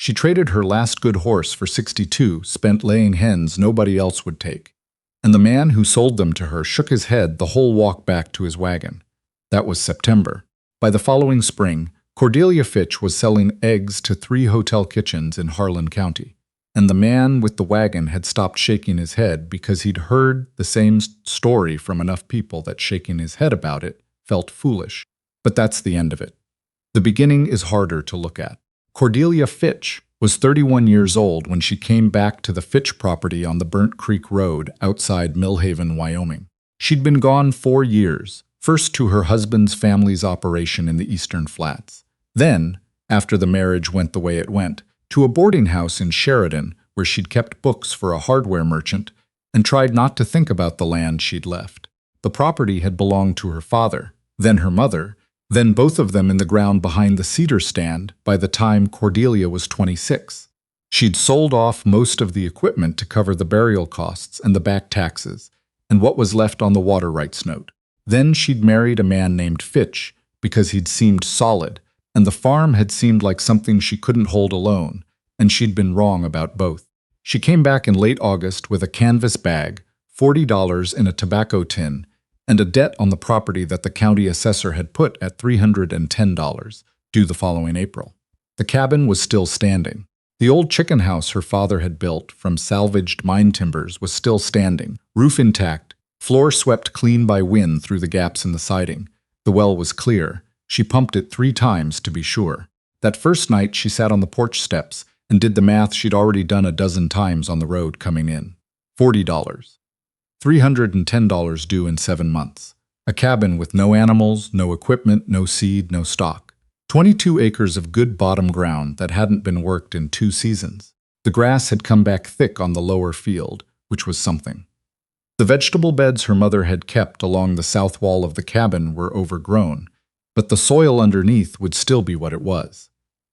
She traded her last good horse for 62 spent laying hens nobody else would take. And the man who sold them to her shook his head the whole walk back to his wagon. That was September. By the following spring, Cordelia Fitch was selling eggs to 3 hotel kitchens in Harlan County. And the man with the wagon had stopped shaking his head because he'd heard the same story from enough people that shaking his head about it felt foolish. But that's the end of it. The beginning is harder to look at. Cordelia Fitch was 31 years old when she came back to the Fitch property on the Burnt Creek Road outside Millhaven, Wyoming. She'd been gone 4 years, first to her husband's family's operation in the Eastern Flats. Then, after the marriage went the way it went, to a boarding house in Sheridan where she'd kept books for a hardware merchant and tried not to think about the land she'd left. The property had belonged to her father, then her mother, then both of them in the ground behind the cedar stand by the time Cordelia was 26. She'd sold off most of the equipment to cover the burial costs and the back taxes, and what was left on the water rights note. Then she'd married a man named Fitch because he'd seemed solid, and the farm had seemed like something she couldn't hold alone, and she'd been wrong about both. She came back in late August with a canvas bag, $40 in a tobacco tin, and a debt on the property that the county assessor had put at $310, due the following April. The cabin was still standing. The old chicken house her father had built from salvaged mine timbers was still standing, roof intact, floor swept clean by wind through the gaps in the siding. The well was clear. She pumped it 3 times to be sure. That first night she sat on the porch steps and did the math she'd already done a dozen times on the road coming in. $40. $310 due in 7 months. A cabin with no animals, no equipment, no seed, no stock. 22 acres of good bottom ground that hadn't been worked in 2 seasons. The grass had come back thick on the lower field, which was something. The vegetable beds her mother had kept along the south wall of the cabin were overgrown, but the soil underneath would still be what it was.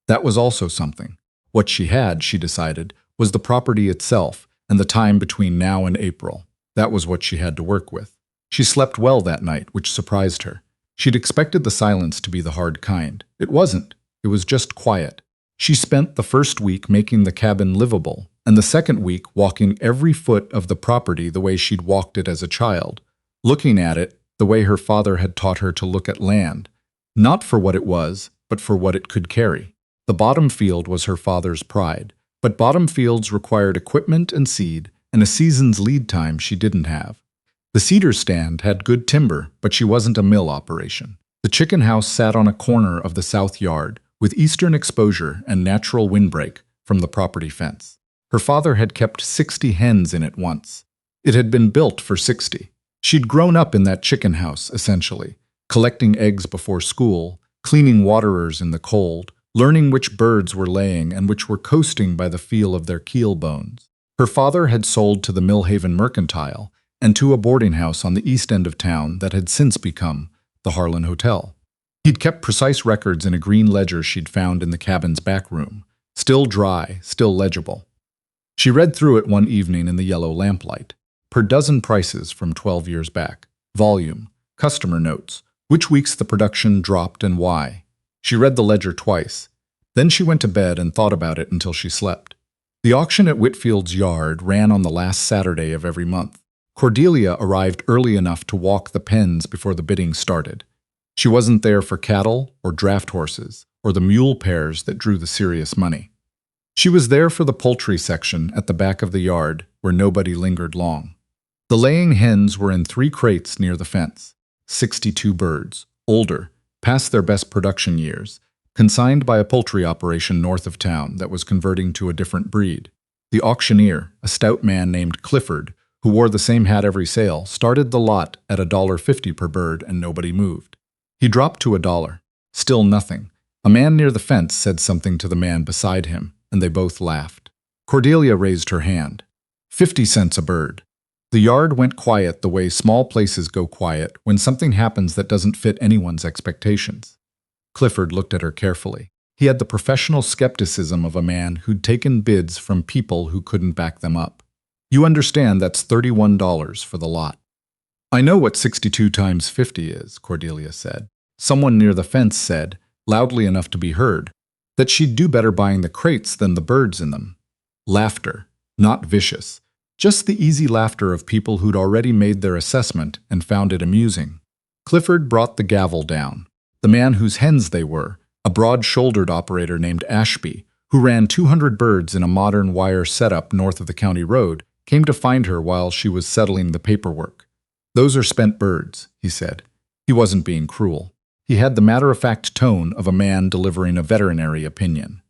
That was also something. What she had, she decided, was the property itself and the time between now and April. That was what she had to work with. She slept well that night, which surprised her. She'd expected the silence to be the hard kind. It wasn't. It was just quiet. She spent the first week making the cabin livable, and the second week walking every foot of the property the way she'd walked it as a child, looking at it the way her father had taught her to look at land, not for what it was, but for what it could carry. The bottom field was her father's pride, but bottom fields required equipment and seed, and a season's lead time she didn't have. The cedar stand had good timber, but she wasn't a mill operation. The chicken house sat on a corner of the south yard, with eastern exposure and natural windbreak from the property fence. Her father had kept 60 hens in it once. It had been built for 60. She'd grown up in that chicken house, essentially, collecting eggs before school, cleaning waterers in the cold, learning which birds were laying and which were coasting by the feel of their keel bones. Her father had sold to the Millhaven Mercantile and to a boarding house on the east end of town that had since become the Harlan Hotel. He'd kept precise records in a green ledger she'd found in the cabin's back room, still dry, still legible. She read through it one evening in the yellow lamplight. Per dozen prices from 12 years back, volume, customer notes, which weeks the production dropped and why. She read the ledger twice. Then she went to bed and thought about it until she slept. The auction at Whitfield's yard ran on the last Saturday of every month. Cordelia arrived early enough to walk the pens before the bidding started. She wasn't there for cattle or draft horses or the mule pairs that drew the serious money. She was there for the poultry section at the back of the yard where nobody lingered long. The laying hens were in 3 crates near the fence. 62 birds, older, past their best production years, consigned by a poultry operation north of town that was converting to a different breed. The auctioneer, a stout man named Clifford, who wore the same hat every sale, started the lot at $1.50 per bird and nobody moved. He dropped to $1. Still nothing. A man near the fence said something to the man beside him, and they both laughed. Cordelia raised her hand. 50 cents a bird. The yard went quiet the way small places go quiet when something happens that doesn't fit anyone's expectations. Clifford looked at her carefully. He had the professional skepticism of a man who'd taken bids from people who couldn't back them up. You understand that's $31 for the lot. I know what 62 times 50 is, Cordelia said. Someone near the fence said, loudly enough to be heard, that she'd do better buying the crates than the birds in them. Laughter, not vicious, just the easy laughter of people who'd already made their assessment and found it amusing. Clifford brought the gavel down. The man whose hens they were, a broad-shouldered operator named Ashby, who ran 200 birds in a modern wire setup north of the county road, came to find her while she was settling the paperwork. "Those are spent birds," he said. He wasn't being cruel. He had the matter-of-fact tone of a man delivering a veterinary opinion.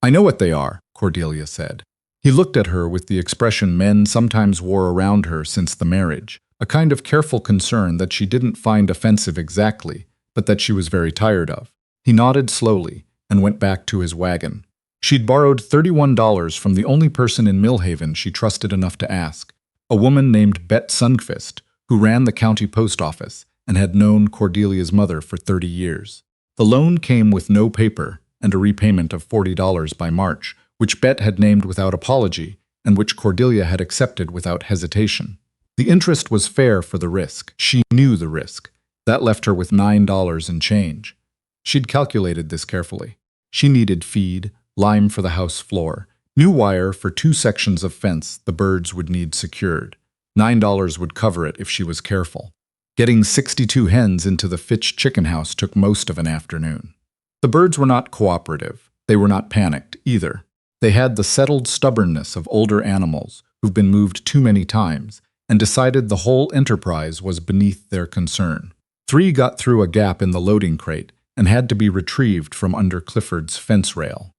"I know what they are," Cordelia said. He looked at her with the expression men sometimes wore around her since the marriage, a kind of careful concern that she didn't find offensive exactly, but that she was very tired of. He nodded slowly and went back to his wagon. She'd borrowed $31 from the only person in Millhaven she trusted enough to ask, a woman named Bet Sundquist, who ran the county post office and had known Cordelia's mother for 30 years. The loan came with no paper and a repayment of $40 by March, which Bet had named without apology and which Cordelia had accepted without hesitation. The interest was fair for the risk. She knew the risk. That left her with $9 and change. She'd calculated this carefully. She needed feed, lime for the house floor, new wire for 2 sections of fence the birds would need secured. $9 would cover it if she was careful. Getting 62 hens into the Fitch chicken house took most of an afternoon. The birds were not cooperative. They were not panicked, either. They had the settled stubbornness of older animals who've been moved too many times and decided the whole enterprise was beneath their concern. 3 got through a gap in the loading crate and had to be retrieved from under Clifford's fence rail.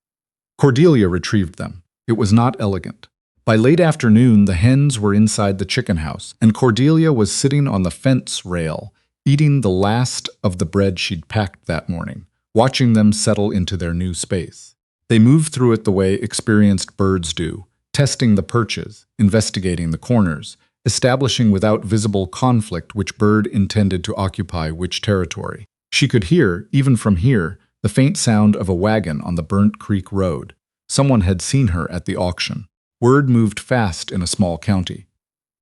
Cordelia retrieved them. It was not elegant. By late afternoon, the hens were inside the chicken house, and Cordelia was sitting on the fence rail, eating the last of the bread she'd packed that morning, watching them settle into their new space. They moved through it the way experienced birds do, testing the perches, investigating the corners, establishing without visible conflict which bird intended to occupy which territory. She could hear, even from here, the faint sound of a wagon on the Burnt Creek Road. Someone had seen her at the auction. Word moved fast in a small county.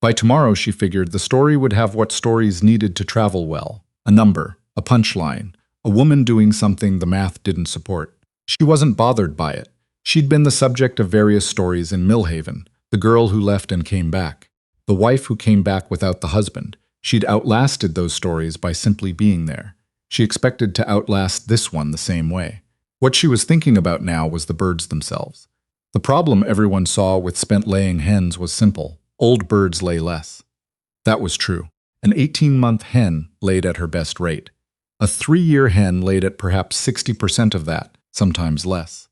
By tomorrow, she figured, the story would have what stories needed to travel well: a number, a punchline, a woman doing something the math didn't support. She wasn't bothered by it. She'd been the subject of various stories in Millhaven, the girl who left and came back, the wife who came back without the husband. She'd outlasted those stories by simply being there. She expected to outlast this one the same way. What she was thinking about now was the birds themselves. The problem everyone saw with spent-laying hens was simple: old birds lay less. That was true. An 18-month hen laid at her best rate. A 3-year hen laid at perhaps 60% of that, sometimes less.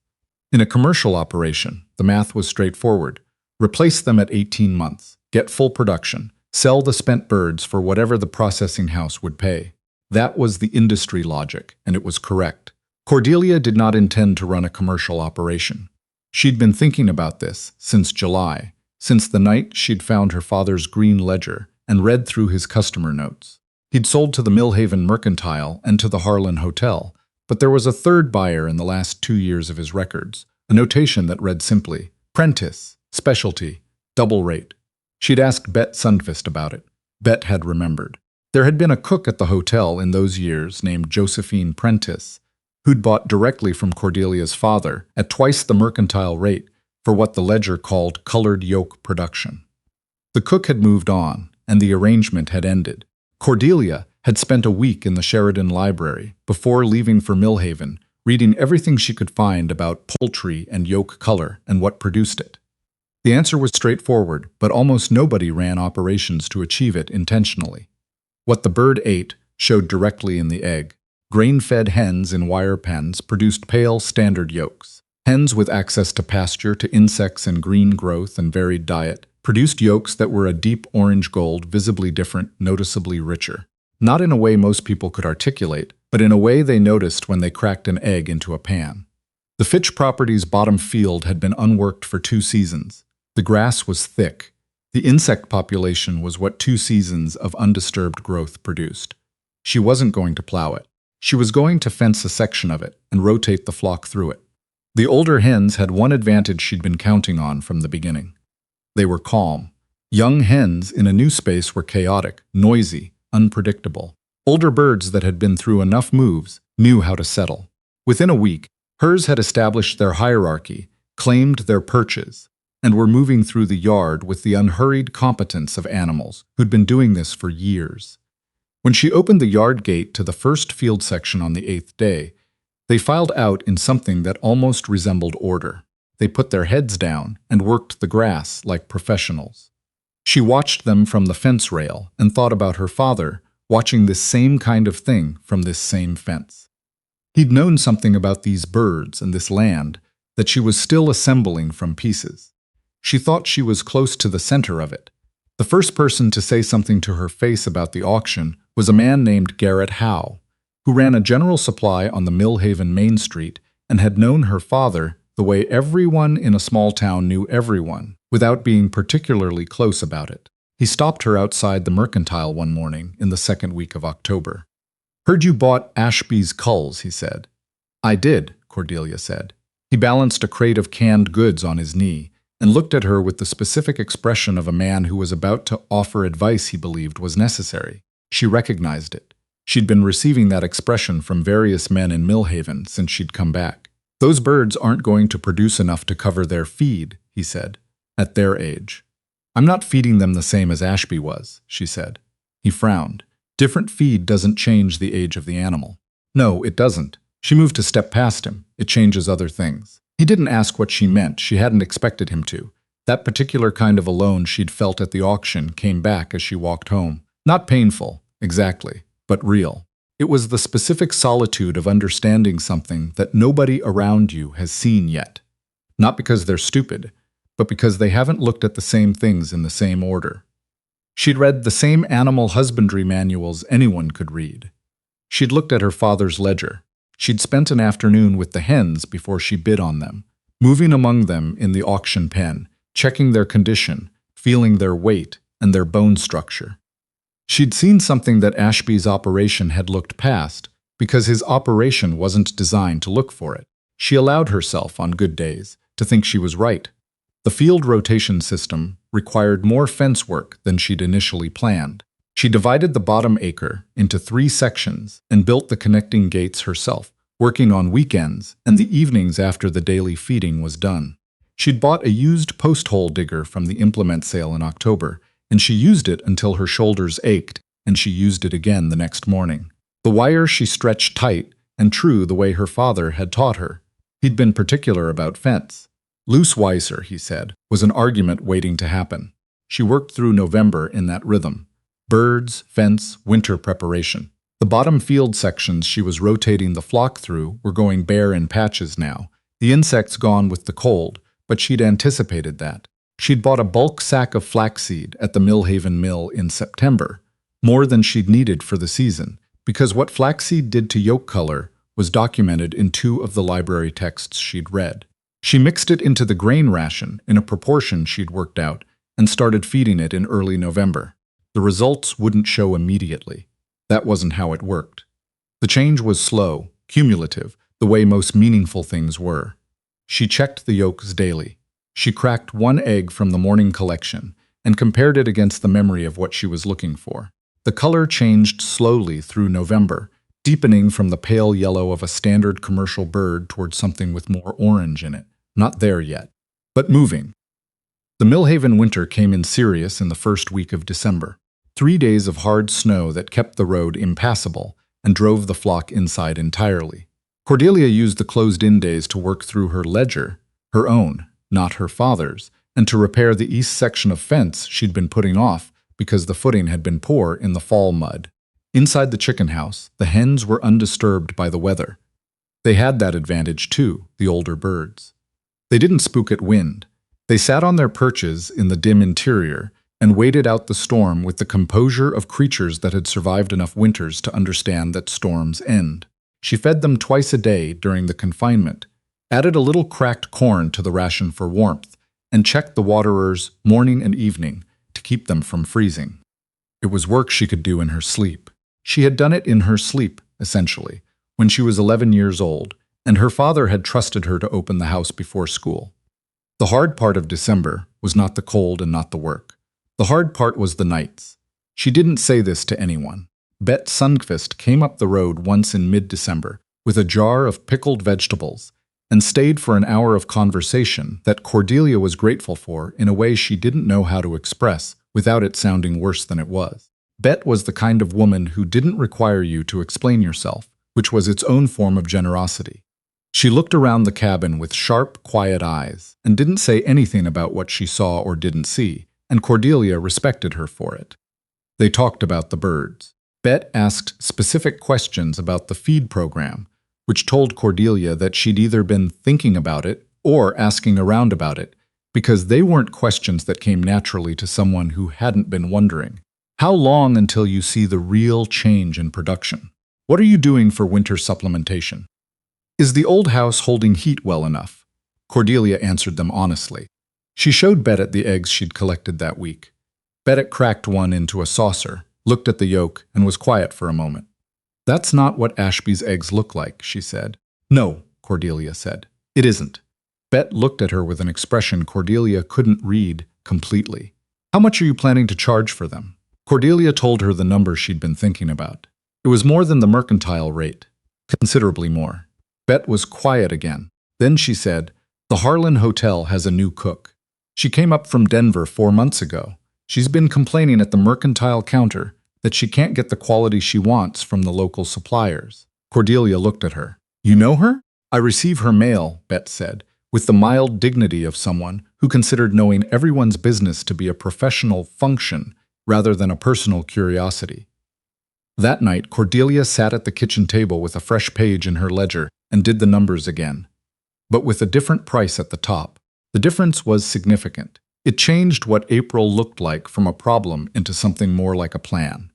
In a commercial operation, the math was straightforward. Replace them at 18 months, get full production, sell the spent birds for whatever the processing house would pay. That was the industry logic, and it was correct. Cordelia did not intend to run a commercial operation. She'd been thinking about this since July, since the night she'd found her father's green ledger and read through his customer notes. He'd sold to the Millhaven Mercantile and to the Harlan Hotel, but there was a third buyer in the last 2 years of his records, a notation that read simply, "Prentice, specialty, double rate." She'd asked Bet Sundquist about it. Bet had remembered. There had been a cook at the hotel in those years named Josephine Prentice, who'd bought directly from Cordelia's father at twice the mercantile rate for what the ledger called colored yolk production. The cook had moved on, and the arrangement had ended. Cordelia had spent a week in the Sheridan Library before leaving for Millhaven, reading everything she could find about poultry and yolk color and what produced it. The answer was straightforward, but almost nobody ran operations to achieve it intentionally. What the bird ate showed directly in the egg. Grain-fed hens in wire pens produced pale, standard yolks. Hens with access to pasture, to insects and green growth and varied diet produced yolks that were a deep orange gold, visibly different, noticeably richer. Not in a way most people could articulate, but in a way they noticed when they cracked an egg into a pan. The Fitch property's bottom field had been unworked for 2 seasons. The grass was thick. The insect population was what 2 seasons of undisturbed growth produced. She wasn't going to plow it. She was going to fence a section of it and rotate the flock through it. The older hens had one advantage she'd been counting on from the beginning. They were calm. Young hens in a new space were chaotic, noisy, unpredictable. Older birds that had been through enough moves knew how to settle. Within a week, Hers had established their hierarchy, claimed their perches, and were moving through the yard with the unhurried competence of animals who'd been doing this for years. When she opened the yard gate to the first field section on the 8th day, they filed out in something that almost resembled order. They put their heads down and worked the grass like professionals. She watched them from the fence rail and thought about her father watching this same kind of thing from this same fence. He'd known something about these birds and this land that she was still assembling from pieces. She thought she was close to the center of it. The first person to say something to her face about the auction was a man named Garrett Howe, who ran a general supply on the Millhaven Main Street and had known her father the way everyone in a small town knew everyone, without being particularly close about it. He stopped her outside the Mercantile one morning in the second week of October. "Heard you bought Ashby's culls," he said. "I did," Cordelia said. He balanced a crate of canned goods on his knee and looked at her with the specific expression of a man who was about to offer advice he believed was necessary. She recognized it. She'd been receiving that expression from various men in Millhaven since she'd come back. "Those birds aren't going to produce enough to cover their feed," he said, "at their age." "I'm not feeding them the same as Ashby was," she said. He frowned. "Different feed doesn't change the age of the animal." "No, it doesn't." She moved a step past him. "It changes other things." He didn't ask what she meant. She hadn't expected him to. That particular kind of alone she'd felt at the auction came back as she walked home. Not painful, exactly, but real. It was the specific solitude of understanding something that nobody around you has seen yet. Not because they're stupid, but because they haven't looked at the same things in the same order. She'd read the same animal husbandry manuals anyone could read. She'd looked at her father's ledger. She'd spent an afternoon with the hens before she bid on them, moving among them in the auction pen, checking their condition, feeling their weight and their bone structure. She'd seen something that Ashby's operation had looked past, because his operation wasn't designed to look for it. She allowed herself, on good days, to think she was right. The field rotation system required more fence work than she'd initially planned. She divided the bottom acre into 3 sections and built the connecting gates herself, working on weekends and the evenings after the daily feeding was done. She'd bought a used post hole digger from the implement sale in October, and she used it until her shoulders ached, and she used it again the next morning. The wire she stretched tight and true the way her father had taught her. He'd been particular about fence. Loose wiser, he said, was an argument waiting to happen. She worked through November in that rhythm. Birds, fence, winter preparation. The bottom field sections she was rotating the flock through were going bare in patches now, the insects gone with the cold, but she'd anticipated that. She'd bought a bulk sack of flaxseed at the Millhaven mill in September, more than she'd needed for the season, because what flaxseed did to yolk color was documented in 2 of the library texts she'd read. She mixed it into the grain ration in a proportion she'd worked out and started feeding it in early November. The results wouldn't show immediately. That wasn't how it worked. The change was slow, cumulative, the way most meaningful things were. She checked the yolks daily. She cracked 1 egg from the morning collection and compared it against the memory of what she was looking for. The color changed slowly through November, deepening from the pale yellow of a standard commercial bird toward something with more orange in it. Not there yet, but moving. The Millhaven winter came in serious in the first week of December. 3 days of hard snow that kept the road impassable and drove the flock inside entirely. Cordelia used the closed-in days to work through her ledger, her own, not her father's, and to repair the east section of fence she'd been putting off because the footing had been poor in the fall mud. Inside the chicken house, the hens were undisturbed by the weather. They had that advantage too, the older birds. They didn't spook at wind. They sat on their perches in the dim interior and waited out the storm with the composure of creatures that had survived enough winters to understand that storms end. She fed them twice a day during the confinement, added a little cracked corn to the ration for warmth, and checked the waterers morning and evening to keep them from freezing. It was work she could do in her sleep. She had done it in her sleep, essentially, when she was 11 years old, and her father had trusted her to open the house before school. The hard part of December was not the cold and not the work. The hard part was the nights. She didn't say this to anyone. Bet Sundqvist came up the road once in mid-December with a jar of pickled vegetables and stayed for an hour of conversation that Cordelia was grateful for in a way she didn't know how to express without it sounding worse than it was. Bet was the kind of woman who didn't require you to explain yourself, which was its own form of generosity. She looked around the cabin with sharp, quiet eyes and didn't say anything about what she saw or didn't see, and Cordelia respected her for it. They talked about the birds. Bet asked specific questions about the feed program, which told Cordelia that she'd either been thinking about it or asking around about it, because they weren't questions that came naturally to someone who hadn't been wondering. How long until you see the real change in production? What are you doing for winter supplementation? Is the old house holding heat well enough? Cordelia answered them honestly. She showed Bet the eggs she'd collected that week. Bet cracked one into a saucer, looked at the yolk, and was quiet for a moment. "That's not what Ashby's eggs look like," she said. "No," Cordelia said. "It isn't." Bet looked at her with an expression Cordelia couldn't read completely. "How much are you planning to charge for them?" Cordelia told her the number she'd been thinking about. It was more than the mercantile rate, considerably more. Bet was quiet again. Then she said, "The Harlan Hotel has a new cook. She came up from Denver 4 months ago. She's been complaining at the mercantile counter that she can't get the quality she wants from the local suppliers." Cordelia looked at her. "You know her?" "I receive her mail," Bet said, with the mild dignity of someone who considered knowing everyone's business to be a professional function rather than a personal curiosity. That night, Cordelia sat at the kitchen table with a fresh page in her ledger and did the numbers again, but with a different price at the top. The difference was significant. It changed what April looked like from a problem into something more like a plan.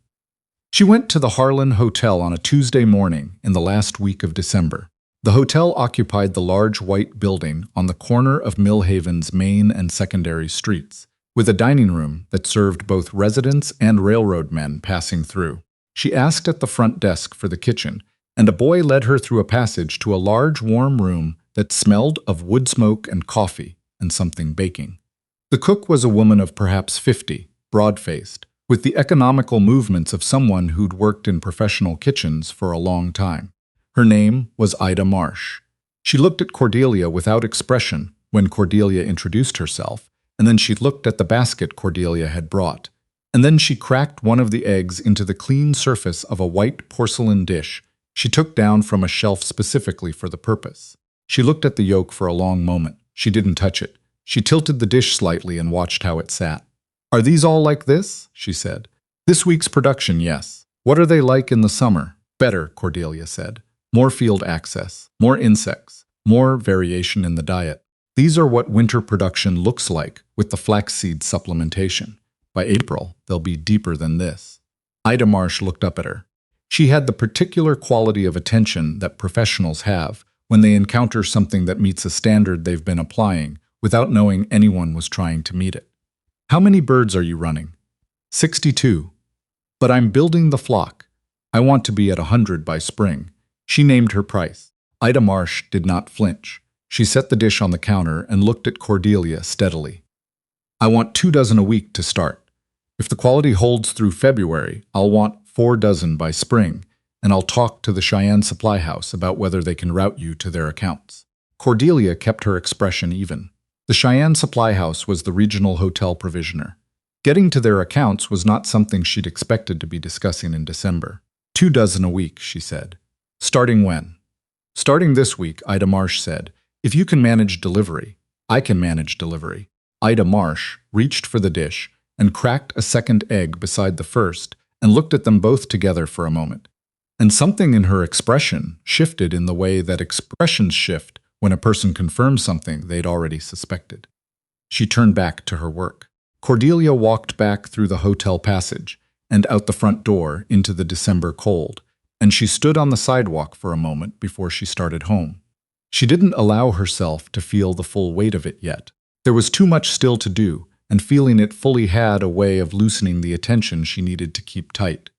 She went to the Harlan Hotel on a Tuesday morning in the last week of December. The hotel occupied the large white building on the corner of Millhaven's main and secondary streets, with a dining room that served both residents and railroad men passing through. She asked at the front desk for the kitchen, and a boy led her through a passage to a large warm room that smelled of wood smoke and coffee and something baking. The cook was a woman of perhaps 50, broad-faced, with the economical movements of someone who'd worked in professional kitchens for a long time. Her name was Ida Marsh. She looked at Cordelia without expression when Cordelia introduced herself, and then she looked at the basket Cordelia had brought. And then she cracked one of the eggs into the clean surface of a white porcelain dish she took down from a shelf specifically for the purpose. She looked at the yolk for a long moment. She didn't touch it. She tilted the dish slightly and watched how it sat. "Are these all like this?" she said. "This week's production, yes. What are they like in the summer?" "Better," Cordelia said. "More field access, more insects, more variation in the diet. These are what winter production looks like with the flaxseed supplementation. By April, they'll be deeper than this." Ida Marsh looked up at her. She had the particular quality of attention that professionals have when they encounter something that meets a standard they've been applying without knowing anyone was trying to meet it. "How many birds are you running?" 62. "But I'm building the flock. I want to be at 100 by spring." She named her price. Ida Marsh did not flinch. She set the dish on the counter and looked at Cordelia steadily. "I want 2 dozen a week to start. If the quality holds through February, I'll want 4 dozen by spring, and I'll talk to the Cheyenne Supply House about whether they can route you to their accounts." Cordelia kept her expression even. The Cheyenne Supply House was the regional hotel provisioner. Getting to their accounts was not something she'd expected to be discussing in December. 2 dozen a week, she said. "Starting when?" "Starting this week," Ida Marsh said. "If you can manage delivery, I can manage delivery." Ida Marsh reached for the dish and cracked a second egg beside the first and looked at them both together for a moment. And something in her expression shifted in the way that expressions shift when a person confirms something they'd already suspected. She turned back to her work. Cordelia walked back through the hotel passage and out the front door into the December cold, and she stood on the sidewalk for a moment before she started home. She didn't allow herself to feel the full weight of it yet. There was too much still to do, and feeling it fully had a way of loosening the attention she needed to keep tight.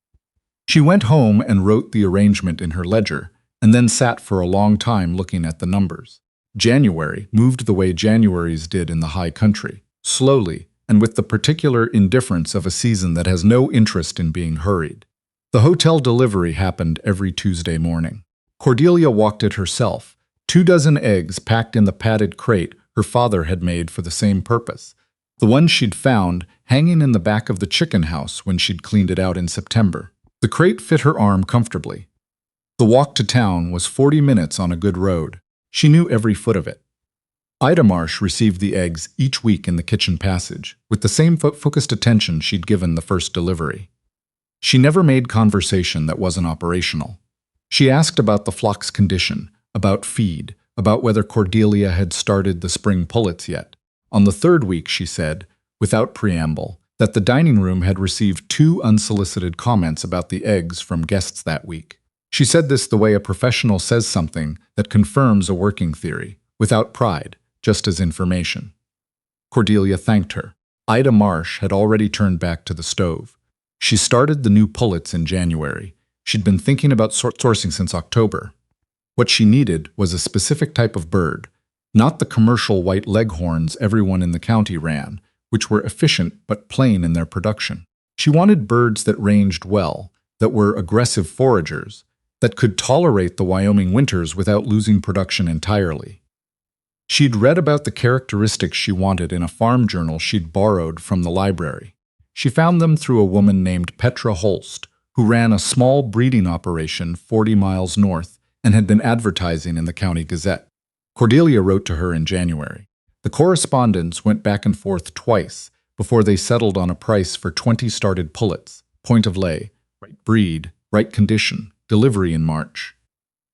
She went home and wrote the arrangement in her ledger, and then sat for a long time looking at the numbers. January moved the way Januaries did in the high country, slowly, and with the particular indifference of a season that has no interest in being hurried. The hotel delivery happened every Tuesday morning. Cordelia walked it herself, 2 dozen eggs packed in the padded crate her father had made for the same purpose, the one she'd found hanging in the back of the chicken house when she'd cleaned it out in September. The crate fit her arm comfortably. The walk to town was 40 minutes on a good road. She knew every foot of it. Ida Marsh received the eggs each week in the kitchen passage, with the same focused attention she'd given the first delivery. She never made conversation that wasn't operational. She asked about the flock's condition, about feed, about whether Cordelia had started the spring pullets yet. On the third week, she said, without preamble, that the dining room had received 2 unsolicited comments about the eggs from guests that week. She said this the way a professional says something that confirms a working theory, without pride, just as information. Cordelia thanked her. Ida Marsh had already turned back to the stove. She started the new pullets in January. She'd been thinking about sourcing since October. What she needed was a specific type of bird, not the commercial white leghorns everyone in the county ran, which were efficient but plain in their production. She wanted birds that ranged well, that were aggressive foragers, that could tolerate the Wyoming winters without losing production entirely. She'd read about the characteristics she wanted in a farm journal she'd borrowed from the library. She found them through a woman named Petra Holst, who ran a small breeding operation 40 miles north and had been advertising in the County Gazette. Cordelia wrote to her in January. The correspondence went back and forth twice before they settled on a price for 20 started pullets, point of lay, right breed, right condition, delivery in March.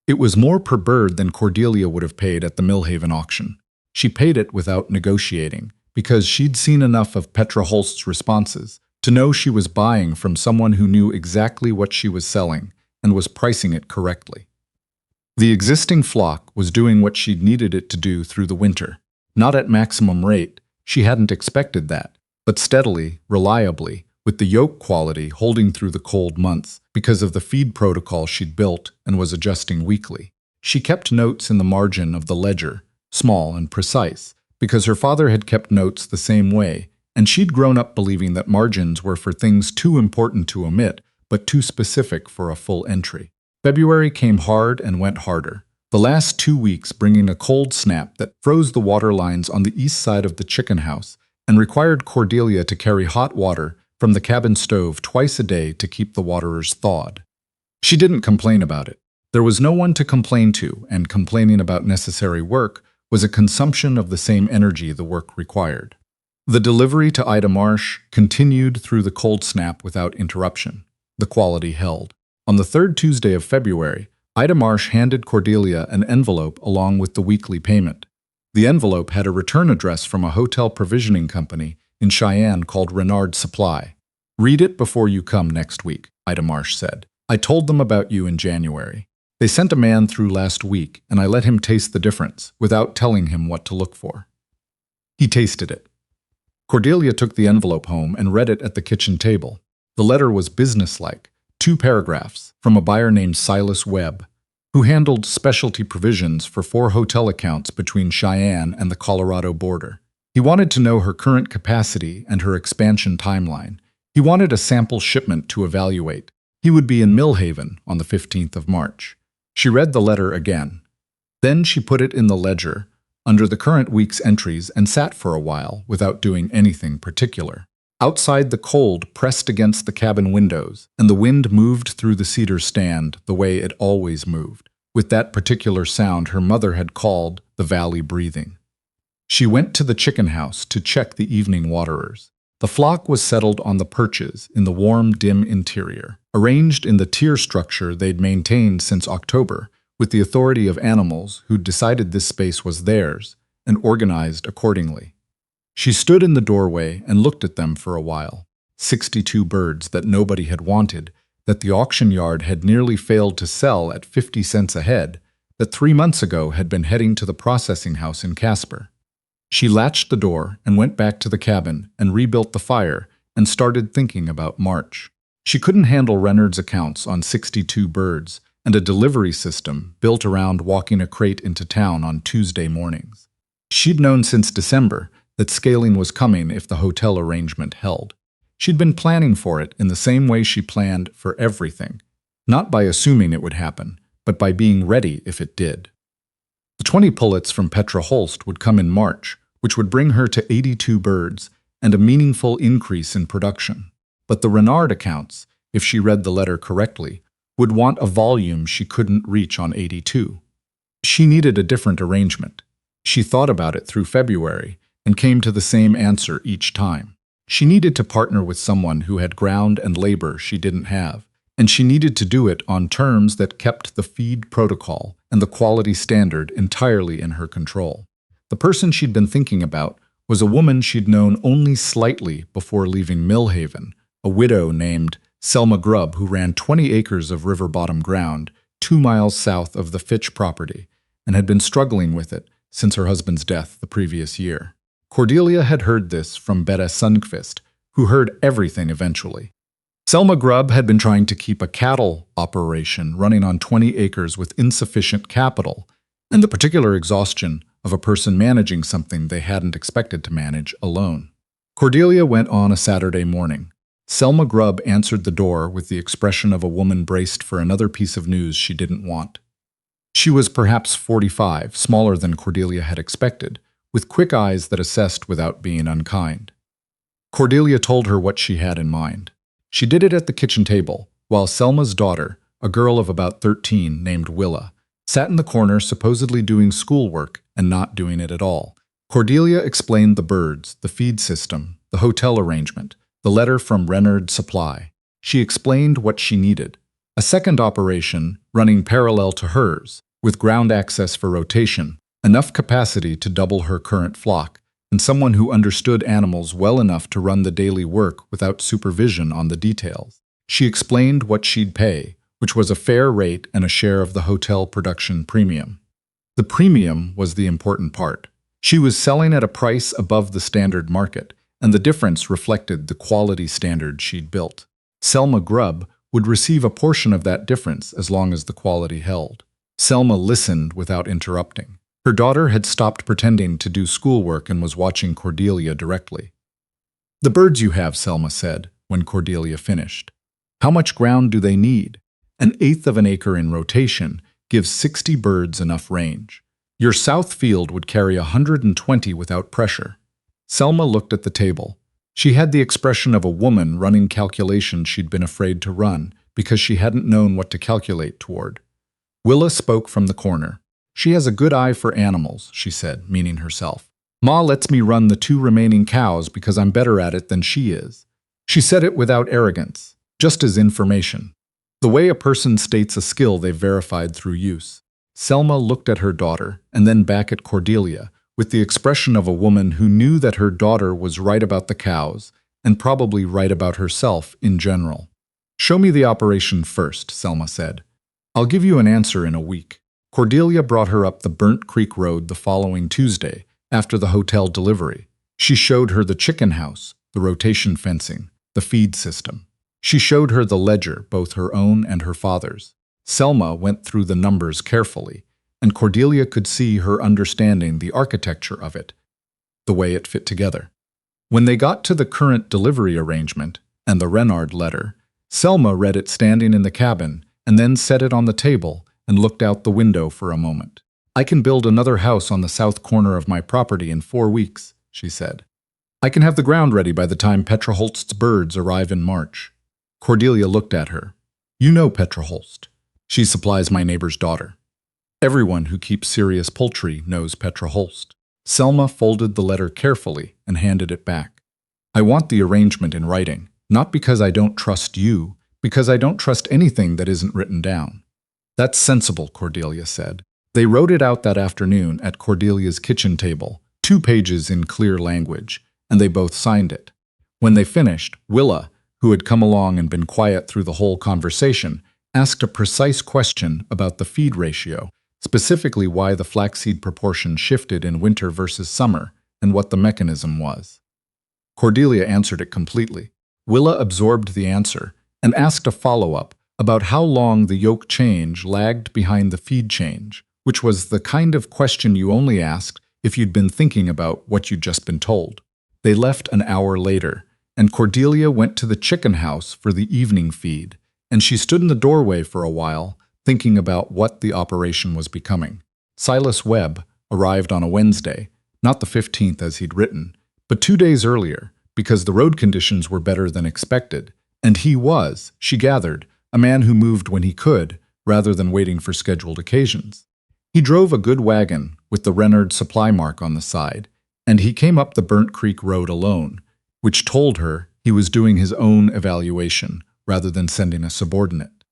It was more per bird than Cordelia would have paid at the Millhaven auction. She paid it without negotiating, because she'd seen enough of Petra Holst's responses to know she was buying from someone who knew exactly what she was selling and was pricing it correctly. The existing flock was doing what she'd needed it to do through the winter. Not at maximum rate, she hadn't expected that, but steadily, reliably, with the yolk quality holding through the cold months because of the feed protocol she'd built and was adjusting weekly. She kept notes in the margin of the ledger, small and precise, because her father had kept notes the same way, and she'd grown up believing that margins were for things too important to omit, but too specific for a full entry. February came hard and went harder, the last 2 weeks bringing a cold snap that froze the water lines on the east side of the chicken house and required Cordelia to carry hot water from the cabin stove twice a day to keep the waterers thawed. She didn't complain about it. There was no one to complain to, and complaining about necessary work was a consumption of the same energy the work required. The delivery to Ida Marsh continued through the cold snap without interruption. The quality held. On the third Tuesday of February, Ida Marsh handed Cordelia an envelope along with the weekly payment. The envelope had a return address from a hotel provisioning company in Cheyenne called Renard Supply. "Read it before you come next week," Ida Marsh said. "I told them about you in January. They sent a man through last week, and I let him taste the difference without telling him what to look for. He tasted it." Cordelia took the envelope home and read it at the kitchen table. The letter was businesslike, 2 paragraphs from a buyer named Silas Webb, who handled specialty provisions for 4 hotel accounts between Cheyenne and the Colorado border. He wanted to know her current capacity and her expansion timeline. He wanted a sample shipment to evaluate. He would be in Millhaven on the 15th of March. She read the letter again. Then she put it in the ledger, under the current week's entries, and sat for a while without doing anything particular. Outside, the cold pressed against the cabin windows, and the wind moved through the cedar stand the way it always moved, with that particular sound her mother had called the valley breathing. She went to the chicken house to check the evening waterers. The flock was settled on the perches in the warm, dim interior, arranged in the tier structure they'd maintained since October, with the authority of animals who'd decided this space was theirs and organized accordingly. She stood in the doorway and looked at them for a while. 62 birds that nobody had wanted, that the auction yard had nearly failed to sell at 50 cents a head, that 3 months ago had been heading to the processing house in Casper. She latched the door and went back to the cabin and rebuilt the fire and started thinking about March. She couldn't handle Renard's accounts on 62 birds and a delivery system built around walking a crate into town on Tuesday mornings. She'd known since December that scaling was coming if the hotel arrangement held. She'd been planning for it in the same way she planned for everything, not by assuming it would happen, but by being ready if it did. The 20 pullets from Petra Holst would come in March, which would bring her to 82 birds and a meaningful increase in production. But the Renard accounts, if she read the letter correctly, would want a volume she couldn't reach on 82. She needed a different arrangement. She thought about it through February and came to the same answer each time. She needed to partner with someone who had ground and labor she didn't have, and she needed to do it on terms that kept the feed protocol and the quality standard entirely in her control. The person she'd been thinking about was a woman she'd known only slightly before leaving Millhaven, a widow named Selma Grubb who ran 20 acres of river bottom ground 2 miles south of the Fitch property and had been struggling with it since her husband's death the previous year. Cordelia had heard this from Betta Sundqvist, who heard everything eventually. Selma Grubb had been trying to keep a cattle operation running on 20 acres with insufficient capital and the particular exhaustion of a person managing something they hadn't expected to manage alone. Cordelia went on a Saturday morning. Selma Grubb answered the door with the expression of a woman braced for another piece of news she didn't want. She was perhaps 45, smaller than Cordelia had expected, with quick eyes that assessed without being unkind. Cordelia told her what she had in mind. She did it at the kitchen table, while Selma's daughter, a girl of about 13 named Willa, sat in the corner supposedly doing schoolwork and not doing it at all. Cordelia explained the birds, the feed system, the hotel arrangement, the letter from Renard Supply. She explained what she needed. A second operation running parallel to hers, with ground access for rotation, enough capacity to double her current flock, and someone who understood animals well enough to run the daily work without supervision on the details. She explained what she'd pay, which was a fair rate and a share of the hotel production premium. The premium was the important part. She was selling at a price above the standard market, and the difference reflected the quality standard she'd built. Selma Grubb would receive a portion of that difference as long as the quality held. Selma listened without interrupting. Her daughter had stopped pretending to do schoolwork and was watching Cordelia directly. "The birds you have," Selma said, when Cordelia finished. "How much ground do they need? 1/8 of an acre in rotation gives 60 birds enough range. Your south field would carry 120 without pressure." Selma looked at the table. She had the expression of a woman running calculations she'd been afraid to run because she hadn't known what to calculate toward. Willa spoke from the corner. "She has a good eye for animals," she said, meaning herself. "Ma lets me run the 2 remaining cows because I'm better at it than she is." She said it without arrogance, just as information. The way a person states a skill they've verified through use. Selma looked at her daughter and then back at Cordelia with the expression of a woman who knew that her daughter was right about the cows and probably right about herself in general. "Show me the operation first," Selma said. "I'll give you an answer in a week." Cordelia brought her up the Burnt Creek Road the following Tuesday, after the hotel delivery. She showed her the chicken house, the rotation fencing, the feed system. She showed her the ledger, both her own and her father's. Selma went through the numbers carefully, and Cordelia could see her understanding the architecture of it, the way it fit together. When they got to the current delivery arrangement and the Renard letter, Selma read it standing in the cabin and then set it on the table and looked out the window for a moment. "I can build another house on the south corner of my property in 4 weeks," she said. "I can have the ground ready by the time Petra Holst's birds arrive in March." Cordelia looked at her. "You know Petra Holst. She supplies my neighbor's daughter." Everyone who keeps serious poultry knows Petra Holst. Selma folded the letter carefully and handed it back. "I want the arrangement in writing, not because I don't trust you, because I don't trust anything that isn't written down." "That's sensible," Cordelia said. They wrote it out that afternoon at Cordelia's kitchen table, 2 pages in clear language, and they both signed it. When they finished, Willa, who had come along and been quiet through the whole conversation, asked a precise question about the feed ratio, specifically why the flaxseed proportion shifted in winter versus summer, and what the mechanism was. Cordelia answered it completely. Willa absorbed the answer and asked a follow-up about how long the yolk change lagged behind the feed change, which was the kind of question you only asked if you'd been thinking about what you'd just been told. They left an hour later, and Cordelia went to the chicken house for the evening feed, and she stood in the doorway for a while, thinking about what the operation was becoming. Silas Webb arrived on a Wednesday, not the 15th as he'd written, but 2 days earlier, because the road conditions were better than expected, and he was, she gathered, a man who moved when he could, rather than waiting for scheduled occasions. He drove a good wagon with the Reynard supply mark on the side, and he came up the Burnt Creek Road alone, which told her he was doing his own evaluation rather than sending a subordinate.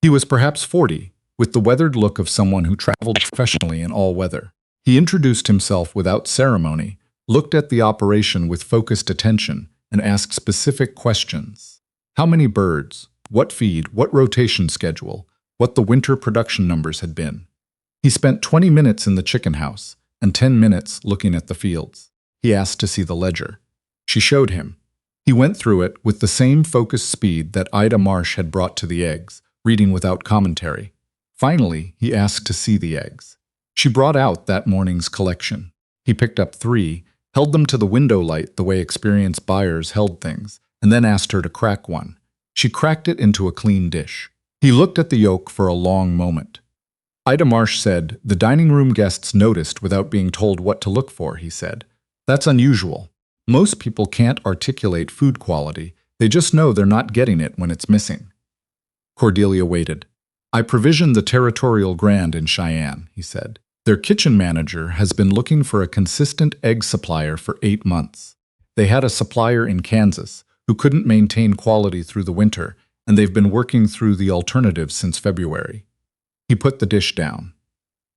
He was perhaps 40, with the weathered look of someone who traveled professionally in all weather. He introduced himself without ceremony, looked at the operation with focused attention, and asked specific questions. How many birds? What feed? What rotation schedule? What the winter production numbers had been. He spent 20 minutes in the chicken house and 10 minutes looking at the fields. He asked to see the ledger. She showed him. He went through it with the same focused speed that Ida Marsh had brought to the eggs, reading without commentary. Finally, he asked to see the eggs. She brought out that morning's collection. He picked up 3, held them to the window light the way experienced buyers held things, and then asked her to crack one. She cracked it into a clean dish. He looked at the yolk for a long moment. Ida Marsh said, "The dining room guests noticed without being told what to look for," he said. "That's unusual. Most people can't articulate food quality. They just know they're not getting it when it's missing." Cordelia waited. "I provisioned the Territorial Grand in Cheyenne," he said. "Their kitchen manager has been looking for a consistent egg supplier for 8 months. They had a supplier in Kansas who couldn't maintain quality through the winter, and they've been working through the alternatives since February." He put the dish down.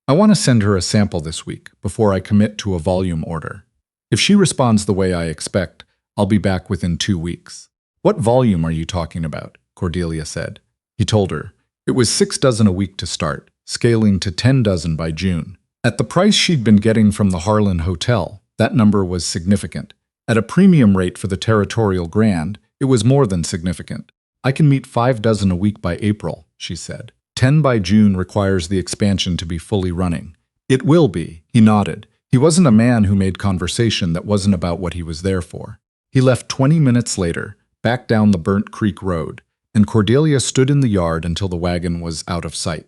"I want to send her a sample this week before I commit to a volume order. If she responds the way I expect, I'll be back within 2 weeks." "What volume are you talking about?" Cordelia said. He told her. It was 6 dozen a week to start, scaling to 10 dozen by June. At the price she'd been getting from the Harlan Hotel, that number was significant. At a premium rate for the Territorial Grand, it was more than significant. "I can meet 5 dozen a week by April," she said. 10 by June requires the expansion to be fully running. "It will be," he nodded. He wasn't a man who made conversation that wasn't about what he was there for. He left 20 minutes later, back down the Burnt Creek Road, and Cordelia stood in the yard until the wagon was out of sight.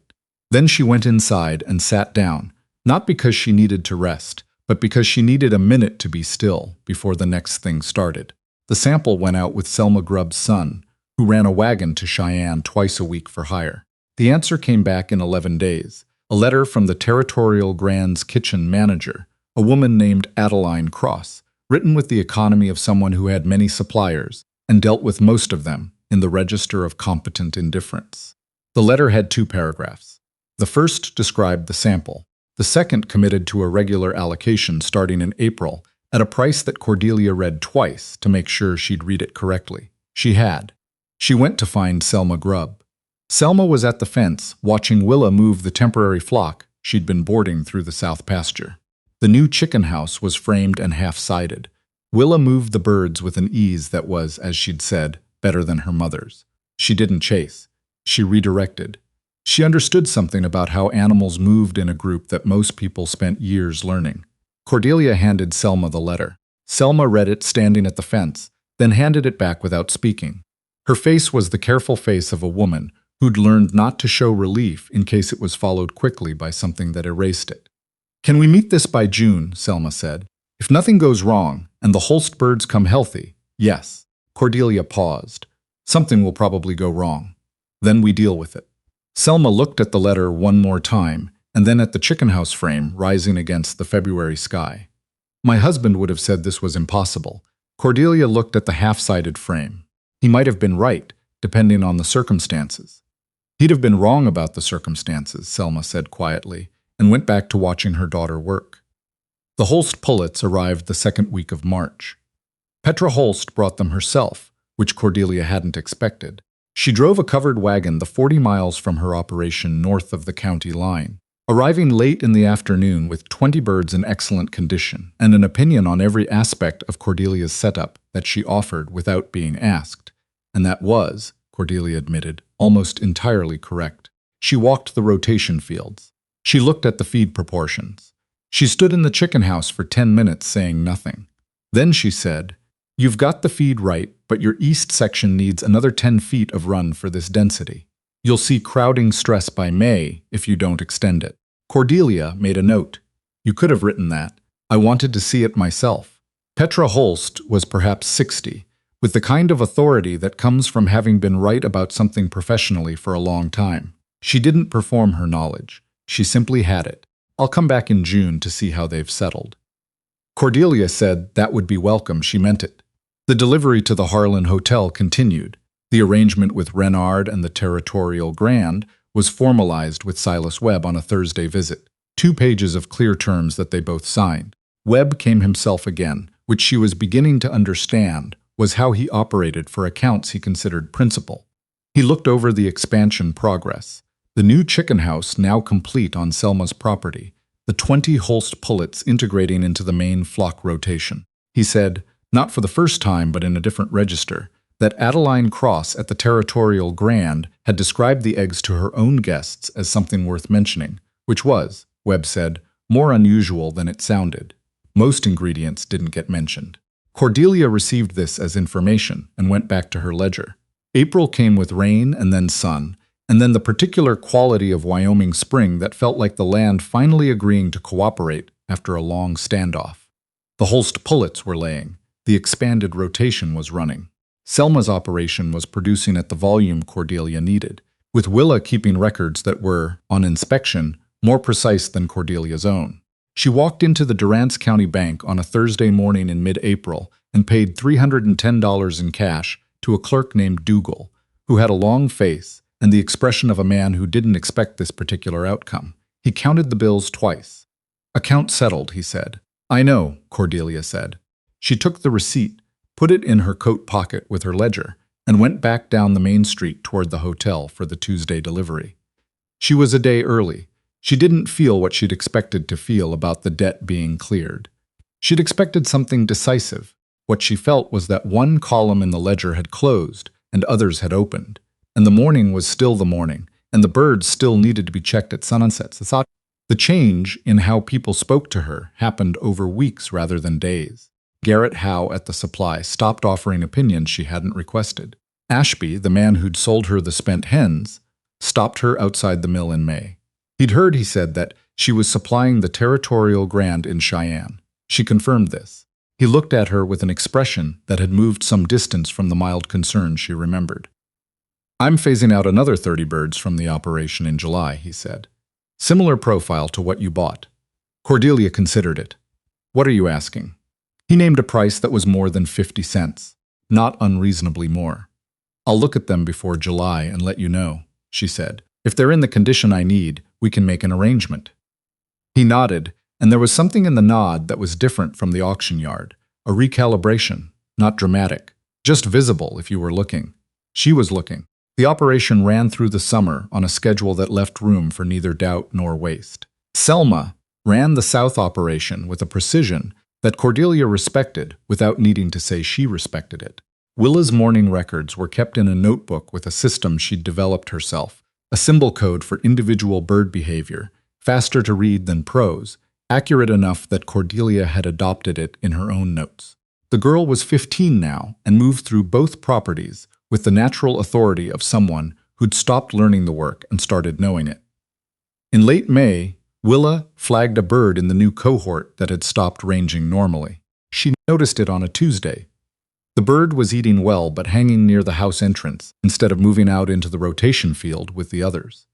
Then she went inside and sat down, not because she needed to rest, but because she needed a minute to be still before the next thing started. The sample went out with Selma Grubb's son, who ran a wagon to Cheyenne twice a week for hire. The answer came back in 11 days, a letter from the Territorial Grand's kitchen manager, a woman named Adeline Cross, written with the economy of someone who had many suppliers and dealt with most of them in the register of competent indifference. The letter had 2 paragraphs. The first described the sample. The second committed to a regular allocation starting in April at a price that Cordelia read twice to make sure she'd read it correctly. She had. She went to find Selma Grubb. Selma was at the fence, watching Willa move the temporary flock she'd been boarding through the south pasture. The new chicken house was framed and half-sided. Willa moved the birds with an ease that was, as she'd said, better than her mother's. She didn't chase. She redirected. She understood something about how animals moved in a group that most people spent years learning. Cordelia handed Selma the letter. Selma read it standing at the fence, then handed it back without speaking. Her face was the careful face of a woman who'd learned not to show relief in case it was followed quickly by something that erased it. "Can we meet this by June?" Selma said. "If nothing goes wrong and the Holst birds come healthy, yes." Cordelia paused. "Something will probably go wrong. Then we deal with it." Selma looked at the letter one more time, and then at the chicken house frame rising against the February sky. "My husband would have said this was impossible." Cordelia looked at the half-sided frame. He might have been right, depending on the circumstances. "He'd have been wrong about the circumstances," Selma said quietly, and went back to watching her daughter work. The Holst pullets arrived the second week of March. Petra Holst brought them herself, which Cordelia hadn't expected. She drove a covered wagon the 40 miles from her operation north of the county line, arriving late in the afternoon with 20 birds in excellent condition and an opinion on every aspect of Cordelia's setup that she offered without being asked. And that was, Cordelia admitted, almost entirely correct. She walked the rotation fields. She looked at the feed proportions. She stood in the chicken house for 10 minutes saying nothing. Then she said, "You've got the feed right, but your east section needs another 10 feet of run for this density. You'll see crowding stress by May if you don't extend it." Cordelia made a note. You could have written that. I wanted to see it myself. Petra Holst was perhaps 60, with the kind of authority that comes from having been right about something professionally for a long time. She didn't perform her knowledge. She simply had it. I'll come back in June to see how they've settled. Cordelia said that would be welcome. She meant it. The delivery to the Harlan Hotel continued. The arrangement with Renard and the Territorial Grand was formalized with Silas Webb on a Thursday visit. 2 pages of clear terms that they both signed. Webb came himself again, which she was beginning to understand was how he operated for accounts he considered principal. He looked over the expansion progress. The new chicken house now complete on Selma's property, the 20 Holst pullets integrating into the main flock rotation. He said, not for the first time but in a different register, that Adeline Cross at the Territorial Grand had described the eggs to her own guests as something worth mentioning, which was, Webb said, more unusual than it sounded. Most ingredients didn't get mentioned. Cordelia received this as information and went back to her ledger. April came with rain and then sun, and then the particular quality of Wyoming spring that felt like the land finally agreeing to cooperate after a long standoff. The Holst pullets were laying. The expanded rotation was running. Selma's operation was producing at the volume Cordelia needed, with Willa keeping records that were, on inspection, more precise than Cordelia's own. She walked into the Durance County Bank on a Thursday morning in mid-April and paid $310 in cash to a clerk named Dougal, who had a long face and the expression of a man who didn't expect this particular outcome. He counted the bills twice. "Account settled," he said. "I know," Cordelia said. She took the receipt, put it in her coat pocket with her ledger, and went back down the main street toward the hotel for the Tuesday delivery. She was a day early. She didn't feel what she'd expected to feel about the debt being cleared. She'd expected something decisive. What she felt was that one column in the ledger had closed and others had opened, and the morning was still the morning, and the birds still needed to be checked at sunsets. The change in how people spoke to her happened over weeks rather than days. Garrett Howe at the supply stopped offering opinions she hadn't requested. Ashby, the man who'd sold her the spent hens, stopped her outside the mill in May. He'd heard, he said, that she was supplying the Territorial Grand in Cheyenne. She confirmed this. He looked at her with an expression that had moved some distance from the mild concern she remembered. "I'm phasing out another 30 birds from the operation in July," he said. "Similar profile to what you bought." Cordelia considered it. "What are you asking?" He named a price that was more than 50 cents, not unreasonably more. "I'll look at them before July and let you know," she said. "If they're in the condition I need, we can make an arrangement." He nodded, and there was something in the nod that was different from the auction yard, a recalibration, not dramatic, just visible if you were looking. She was looking. The operation ran through the summer on a schedule that left room for neither doubt nor waste. Selma ran the South operation with a precision that Cordelia respected without needing to say she respected it. Willa's morning records were kept in a notebook with a system she'd developed herself, a symbol code for individual bird behavior, faster to read than prose, accurate enough that Cordelia had adopted it in her own notes. The girl was 15 now and moved through both properties with the natural authority of someone who'd stopped learning the work and started knowing it. In late May, Willa flagged a bird in the new cohort that had stopped ranging normally. She noticed it on a Tuesday. The bird was eating well but hanging near the house entrance instead of moving out into the rotation field with the others.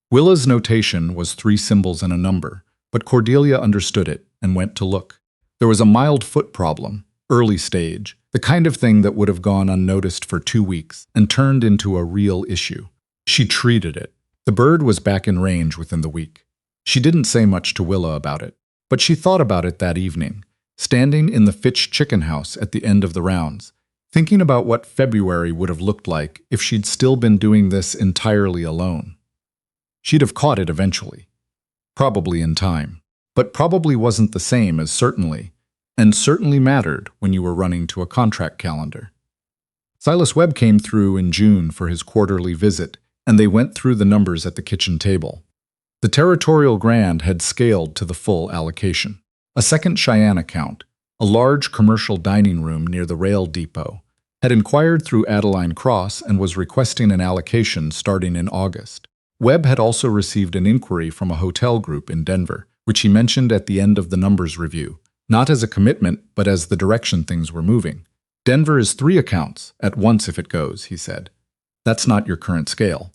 Willa's notation was 3 symbols and a number, but Cordelia understood it and went to look. There was a mild foot problem, early stage, the kind of thing that would have gone unnoticed for 2 weeks and turned into a real issue. She treated it. The bird was back in range within the week. She didn't say much to Willa about it, but she thought about it that evening, standing in the Fitch chicken house at the end of the rounds, thinking about what February would have looked like if she'd still been doing this entirely alone. She'd have caught it eventually, probably in time, but probably wasn't the same as certainly, and certainly mattered when you were running to a contract calendar. Silas Webb came through in June for his quarterly visit, and they went through the numbers at the kitchen table. The Territorial Grand had scaled to the full allocation. A second Cheyenne account, a large commercial dining room near the rail depot, had inquired through Adeline Cross and was requesting an allocation starting in August. Webb had also received an inquiry from a hotel group in Denver, which he mentioned at the end of the numbers review, not as a commitment, but as the direction things were moving. Denver is 3 accounts, at once if it goes, he said. That's not your current scale.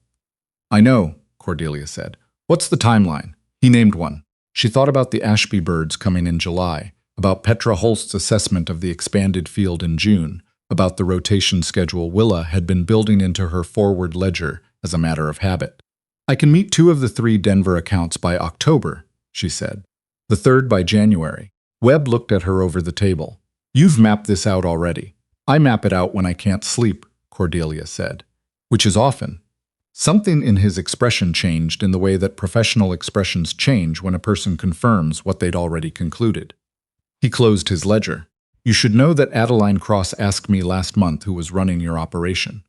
I know, Cordelia said. What's the timeline? He named one. She thought about the Ashby birds coming in July, about Petra Holst's assessment of the expanded field in June, about the rotation schedule Willa had been building into her forward ledger as a matter of habit. I can meet 2 of the 3 Denver accounts by October, she said. The 3rd by January. Webb looked at her over the table. You've mapped this out already. I map it out when I can't sleep, Cordelia said. Which is often. Something in his expression changed in the way that professional expressions change when a person confirms what they'd already concluded. He closed his ledger. You should know that Adeline Cross asked me last month who was running your operation.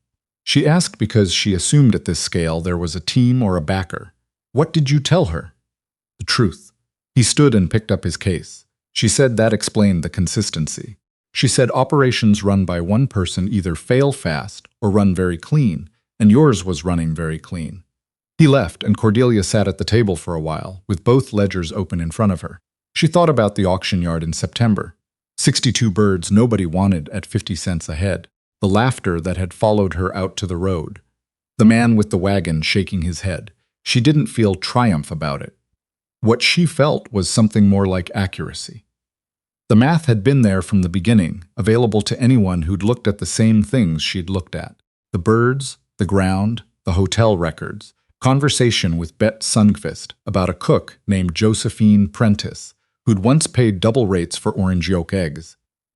She asked because she assumed at this scale there was a team or a backer. What did you tell her? The truth. He stood and picked up his case. She said that explained the consistency. She said operations run by one person either fail fast or run very clean, and yours was running very clean. He left, and Cordelia sat at the table for a while, with both ledgers open in front of her. She thought about the auction yard in September. 62 birds nobody wanted at 50 cents a head. The laughter that had followed her out to the road. The man with the wagon shaking his head. She didn't feel triumph about it. What she felt was something more like accuracy. The math had been there from the beginning, available to anyone who'd looked at the same things she'd looked at. The birds, the ground, the hotel records, conversation with Bet Sundqvist about a cook named Josephine Prentice, who'd once paid double rates for orange yolk eggs.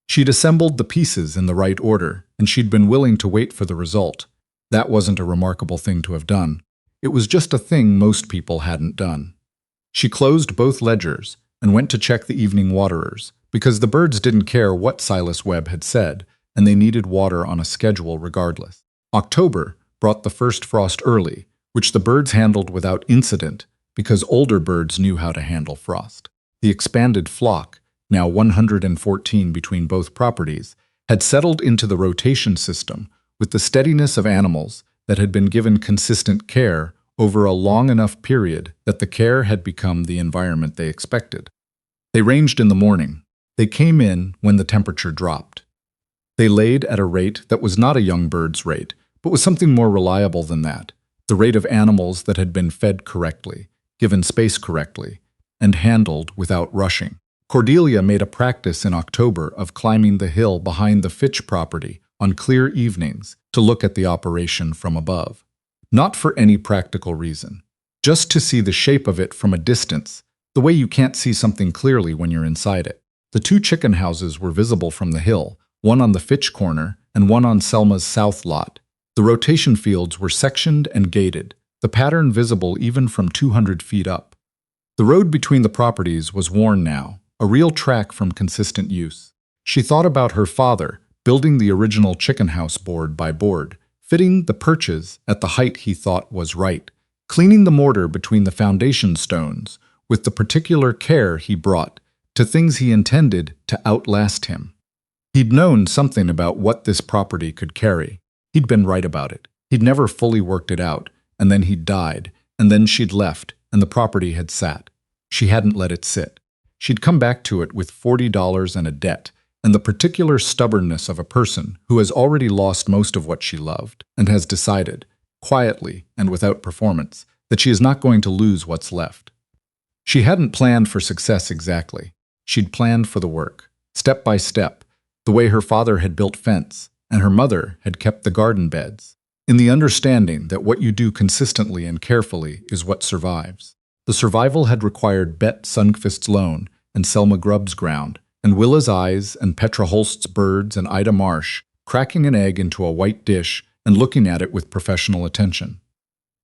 She'd assembled the pieces in the right order, and she'd been willing to wait for the result. That wasn't a remarkable thing to have done. It was just a thing most people hadn't done. She closed both ledgers and went to check the evening waterers, because the birds didn't care what Silas Webb had said, and they needed water on a schedule regardless. October brought the first frost early, which the birds handled without incident, because older birds knew how to handle frost. The expanded flock, now 114 between both properties, had settled into the rotation system with the steadiness of animals that had been given consistent care over a long enough period that the care had become the environment they expected. They ranged in the morning. They came in when the temperature dropped. They laid at a rate that was not a young bird's rate, but was something more reliable than that, the rate of animals that had been fed correctly, given space correctly, and handled without rushing. Cordelia made a practice in October of climbing the hill behind the Fitch property on clear evenings to look at the operation from above. Not for any practical reason, just to see the shape of it from a distance, the way you can't see something clearly when you're inside it. The 2 chicken houses were visible from the hill, one on the Fitch corner and one on Selma's south lot. The rotation fields were sectioned and gated, the pattern visible even from 200 feet up. The road between the properties was worn now, a real track from consistent use. She thought about her father building the original chicken house board by board, fitting the perches at the height he thought was right, cleaning the mortar between the foundation stones with the particular care he brought to things he intended to outlast him. He'd known something about what this property could carry. He'd been right about it. He'd never fully worked it out, and then he'd died, and then she'd left, and the property had sat. She hadn't let it sit. She'd come back to it with $40 and a debt, and the particular stubbornness of a person who has already lost most of what she loved, and has decided, quietly and without performance, that she is not going to lose what's left. She hadn't planned for success exactly. She'd planned for the work, step by step, the way her father had built fence, and her mother had kept the garden beds, in the understanding that what you do consistently and carefully is what survives. The survival had required Bet Sundqvist's loan and Selma Grubb's ground, and Willa's eyes and Petra Holst's birds and Ida Marsh cracking an egg into a white dish and looking at it with professional attention.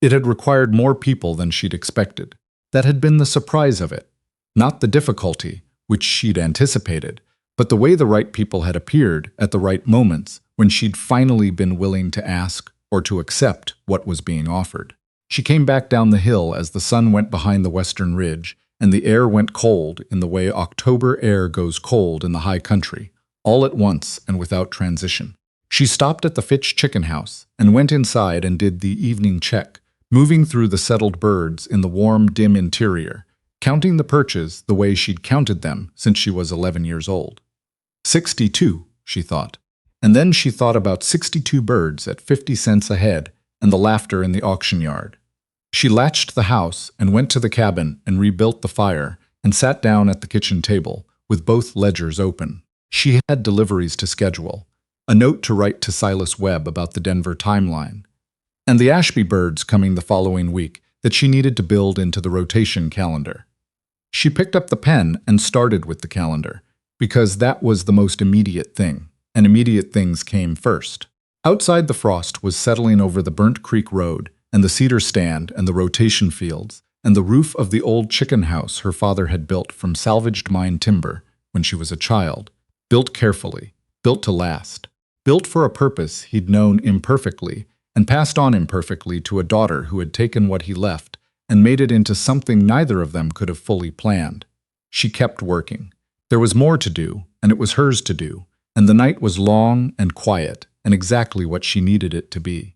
It had required more people than she'd expected. That had been the surprise of it. Not the difficulty, which she'd anticipated, but the way the right people had appeared at the right moments when she'd finally been willing to ask or to accept what was being offered. She came back down the hill as the sun went behind the western ridge, and the air went cold in the way October air goes cold in the high country, all at once and without transition. She stopped at the Fitch chicken house and went inside and did the evening check moving through the settled birds in the warm, dim interior, counting the perches the way she'd counted them since she was 11 years old. 62, she thought. And then she thought about 62 birds at 50 cents a head and the laughter in the auction yard. She latched the house and went to the cabin and rebuilt the fire and sat down at the kitchen table with both ledgers open. She had deliveries to schedule, a note to write to Silas Webb about the Denver timeline, and the Ashby birds coming the following week that she needed to build into the rotation calendar. She picked up the pen and started with the calendar, because that was the most immediate thing, and immediate things came first. Outside, the frost was settling over the Burnt Creek Road and the cedar stand and the rotation fields and the roof of the old chicken house her father had built from salvaged mine timber when she was a child, built carefully, built to last, built for a purpose he'd known imperfectly and passed on imperfectly to a daughter who had taken what he left and made it into something neither of them could have fully planned. She kept working. There was more to do, and it was hers to do, and the night was long and quiet and exactly what she needed it to be.